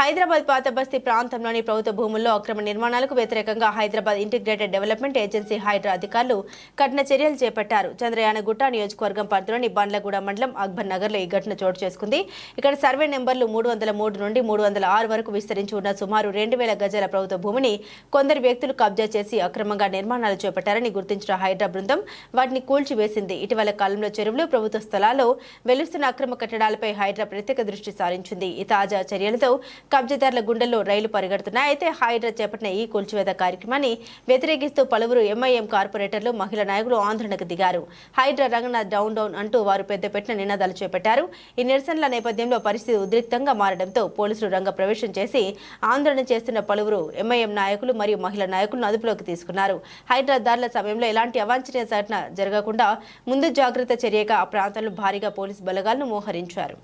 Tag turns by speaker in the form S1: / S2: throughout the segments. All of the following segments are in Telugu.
S1: హైదరాబాద్ పాత బస్తీ ప్రాంతంలోని ప్రభుత్వ భూముల్లో అక్రమ నిర్మాణాలకు వ్యతిరేకంగా Hyderabad integrated development agency HYDRAA అధికారులు కఠిన చర్యలు చేపట్టారు. చంద్రయానగుట్ట నియోజకవర్గం పరిధిలోని బండ్లగూడ మండలం అక్బర్ నగర్లో ఈ ఘటన చోటు చేసుకుంది. ఇక్కడ సర్వే నెంబర్లు 303 నుండి 306 వరకు విస్తరించి ఉన్న సుమారు 2000 గజాల ప్రభుత్వ భూమిని కొందరు వ్యక్తులు కబ్జా చేసి అక్రమంగా నిర్మాణాలు చేపట్టారని గుర్తించిన హైడ్రా బృందం వాటిని కూల్చివేసింది. ఇటీవల కాలంలో చెరువులు, ప్రభుత్వ స్థలాల్లో వెలుస్తున్న అక్రమ కట్టడాలపై హైడ్రా ప్రత్యేక దృష్టి సారించింది. ఈ తాజా చర్యలతో కబ్జాదారుల గుండెల్లో రైలు పరిగెడుతున్నాయి. అయితే హైడ్రా చేపట్టిన ఈ కూల్చివేత కార్యక్రమాన్ని వ్యతిరేకిస్తూ పలువురు ఎంఐఎం కార్పొరేటర్లు, మహిళా నాయకులు ఆందోళనకు దిగారు. హైడ్రా రంగనాథ్ డౌన్ డౌన్ అంటూ వారు పెద్దపెట్టిన నినాదాలు చేపట్టారు. ఈ నిరసనల నేపథ్యంలో పరిస్థితి ఉద్రిక్తంగా మారడంతో పోలీసులు రంగ ప్రవేశం చేసి ఆందోళన చేస్తున్న పలువురు ఎంఐఎం నాయకులు మరియు మహిళా నాయకులను అదుపులోకి తీసుకున్నారు. హైడ్రా దాడుల సమయంలో ఎలాంటి అవాంఛనీయ సంఘటన జరగకుండా ముందు జాగ్రత్త చర్యగా ఆ ప్రాంతంలో భారీగా పోలీసు బలగాలను మోహరించారు.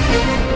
S2: We'll be right back.